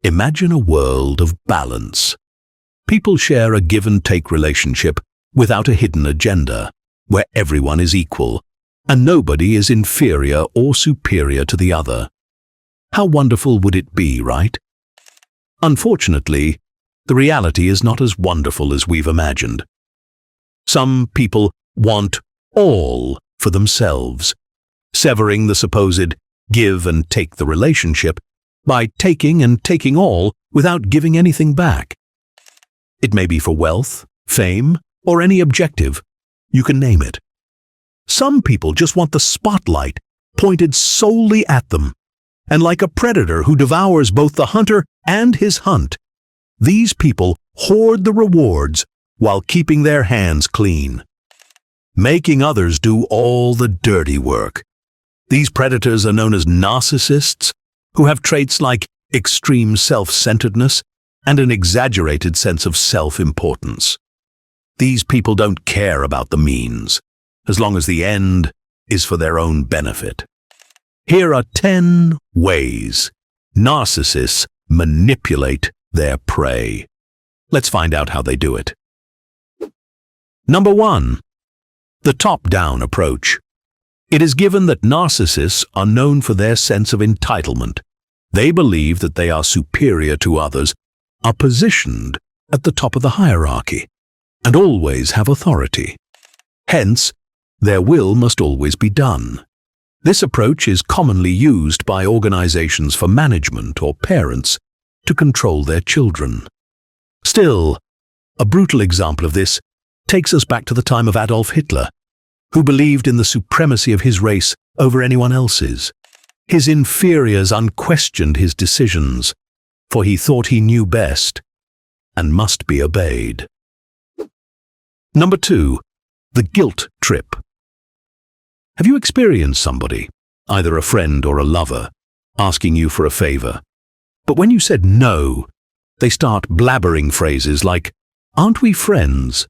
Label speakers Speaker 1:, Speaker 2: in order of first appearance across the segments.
Speaker 1: Imagine a world of balance. People share a give-and-take relationship without a hidden agenda, where everyone is equal, and nobody is inferior or superior to the other. How wonderful would it be, right? Unfortunately, the reality is not as wonderful as we've imagined. Some people want all for themselves, severing the supposed give and take the relationship by taking and taking all without giving anything back. It may be for wealth, fame, or any objective. You can name it. Some people just want the spotlight pointed solely at them, and like a predator who devours both the hunter and his hunt, these people hoard the rewards while keeping their hands clean, making others do all the dirty work. These predators are known as narcissists, who have traits like extreme self-centeredness and an exaggerated sense of self-importance. These people don't care about the means, as long as the end is for their own benefit. Here are 10 ways narcissists manipulate their prey. Let's find out how they do it. Number 1. The top-down approach. It is given that narcissists are known for their sense of entitlement. They believe that they are superior to others, are positioned at the top of the hierarchy, and always have authority. Hence, their will must always be done. This approach is commonly used by organizations for management or parents to control their children. Still, a brutal example of this takes us back to the time of Adolf Hitler, who believed in the supremacy of his race over anyone else's. His inferiors unquestioned his decisions, for he thought he knew best and must be obeyed. Number 2. The guilt trip. Have you experienced somebody, either a friend or a lover, asking you for a favor? But when you said no, they start blabbering phrases like, "Aren't we friends?"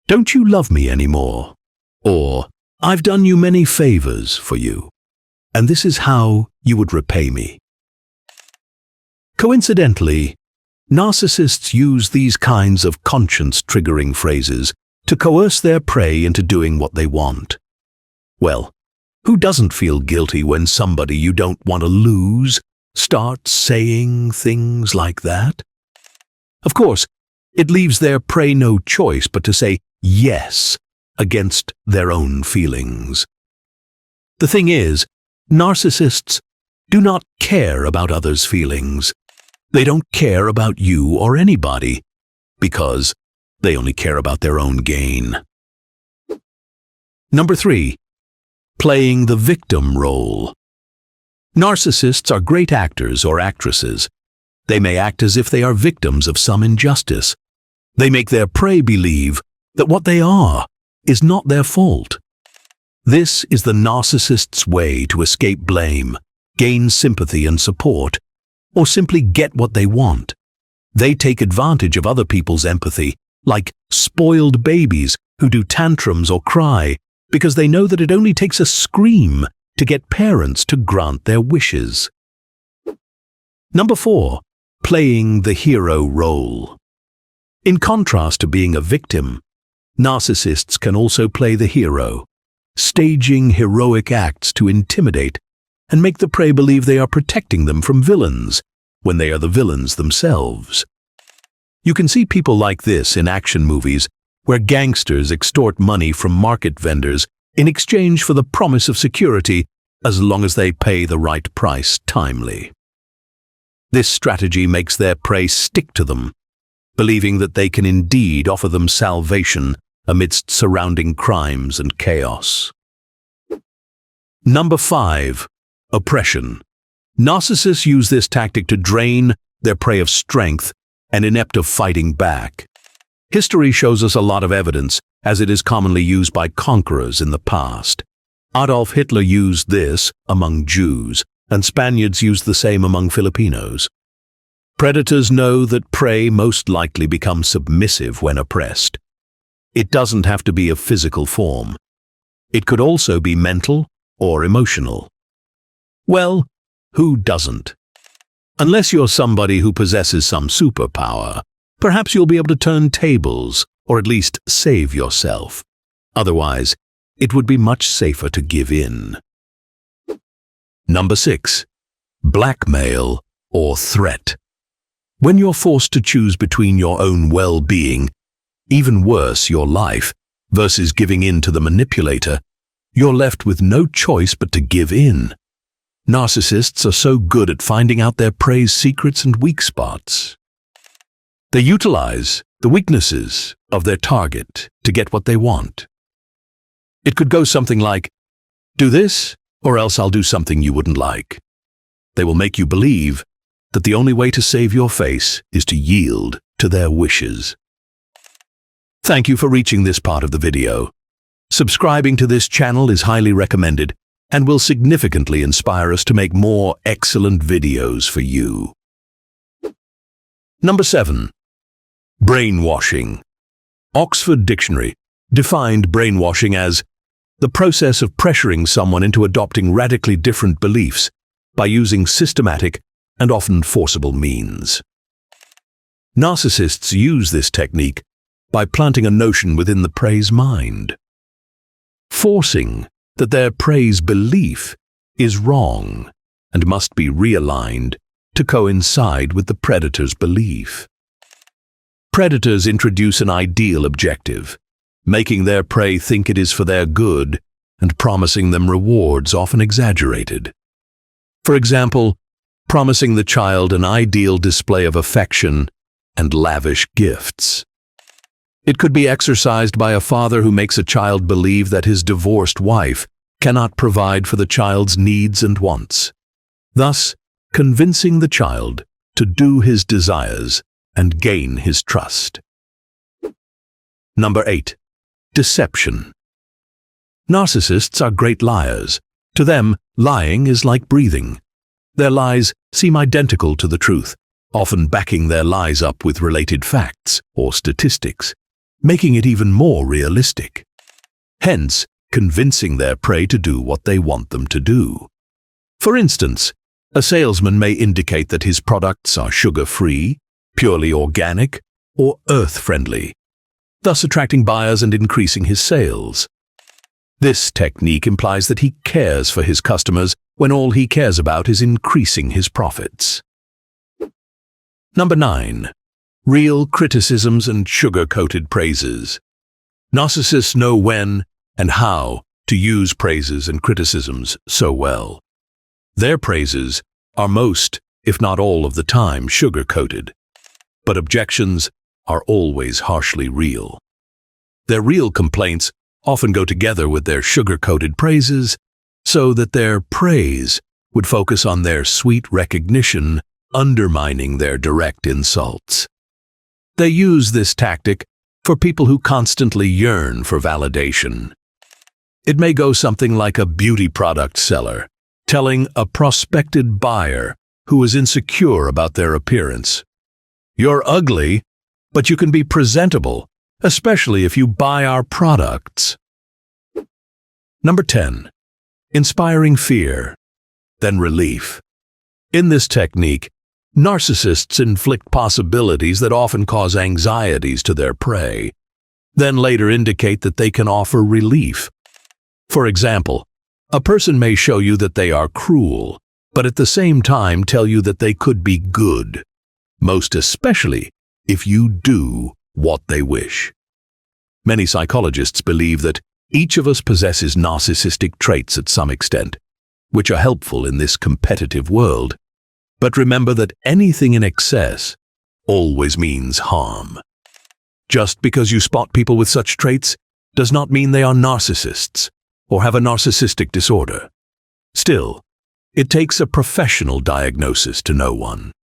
Speaker 1: "Don't you love me anymore?" Or, "I've done you many favors for you, and this is how you would repay me." Coincidentally, narcissists use these kinds of conscience-triggering phrases to coerce their prey into doing what they want. Well, who doesn't feel guilty when somebody you don't want to lose starts saying things like that? Of course, it leaves their prey no choice but to say yes against their own feelings. The thing is, narcissists do not care about others' feelings. They don't care about you or anybody, because they only care about their own gain. Number 3. Playing the victim role. Narcissists are great actors or actresses. They may act as if they are victims of some injustice. They make their prey believe that what they are is not their fault. This is the narcissist's way to escape blame, gain sympathy and support, or simply get what they want. They take advantage of other people's empathy, like spoiled babies who do tantrums or cry, because they know that it only takes a scream to get parents to grant their wishes. Number 4. Playing the hero role. In contrast to being a victim, narcissists can also play the hero, staging heroic acts to intimidate and make the prey believe they are protecting them from villains, when they are the villains themselves. You can see people like this in action movies, where gangsters extort money from market vendors in exchange for the promise of security as long as they pay the right price timely. This strategy makes their prey stick to them, believing that they can indeed offer them salvation amidst surrounding crimes and chaos. Number 5. Oppression. Narcissists use this tactic to drain their prey of strength and inept of fighting back. History shows us a lot of evidence, as it is commonly used by conquerors in the past. Adolf Hitler used this among Jews, and Spaniards used the same among Filipinos. Predators know that prey most likely become submissive when oppressed. It doesn't have to be a physical form. It could also be mental or emotional. Well, who doesn't? Unless you're somebody who possesses some superpower, perhaps you'll be able to turn tables or at least save yourself. Otherwise, it would be much safer to give in. Number 6. Blackmail or threat. When you're forced to choose between your own well-being, even worse, your life, versus giving in to the manipulator, you're left with no choice but to give in. Narcissists are so good at finding out their prey's secrets and weak spots. They utilize the weaknesses of their target to get what they want. It could go something like, "Do this, or else I'll do something you wouldn't like." They will make you believe that the only way to save your face is to yield to their wishes. Thank you for reaching this part of the video. Subscribing to this channel is highly recommended and will significantly inspire us to make more excellent videos for you. Number 7. Brainwashing. Oxford Dictionary defined brainwashing as the process of pressuring someone into adopting radically different beliefs by using systematic and often forcible means. Narcissists use this technique by planting a notion within the prey's mind, forcing that their prey's belief is wrong and must be realigned to coincide with the predator's belief. Predators introduce an ideal objective, making their prey think it is for their good and promising them rewards often exaggerated. For example, promising the child an ideal display of affection and lavish gifts. It could be exercised by a father who makes a child believe that his divorced wife cannot provide for the child's needs and wants, thus convincing the child to do his desires and gain his trust. Number 8. Deception. Narcissists are great liars. To them, lying is like breathing. Their lies seem identical to the truth, often backing their lies up with related facts or statistics, making it even more realistic. Hence, convincing their prey to do what they want them to do. For instance, a salesman may indicate that his products are sugar-free, purely organic, or earth-friendly, thus attracting buyers and increasing his sales. This technique implies that he cares for his customers when all he cares about is increasing his profits. Number 9. Real criticisms and sugar-coated praises. Narcissists know when and how to use praises and criticisms so well. Their praises are most, if not all of the time, sugar-coated, but objections are always harshly real. Their real complaints often go together with their sugar-coated praises, so that their praise would focus on their sweet recognition, undermining their direct insults. They use this tactic for people who constantly yearn for validation. It may go something like a beauty product seller telling a prospective buyer who is insecure about their appearance, "You're ugly, but you can be presentable, especially if you buy our products." Number 10. Inspiring fear, then relief. In this technique, narcissists inflict possibilities that often cause anxieties to their prey, then later indicate that they can offer relief. For example, a person may show you that they are cruel, but at the same time tell you that they could be good, most especially if you do what they wish. Many psychologists believe that each of us possesses narcissistic traits at some extent, which are helpful in this competitive world. But remember that anything in excess always means harm. Just because you spot people with such traits does not mean they are narcissists or have a narcissistic disorder. Still, it takes a professional diagnosis to know one.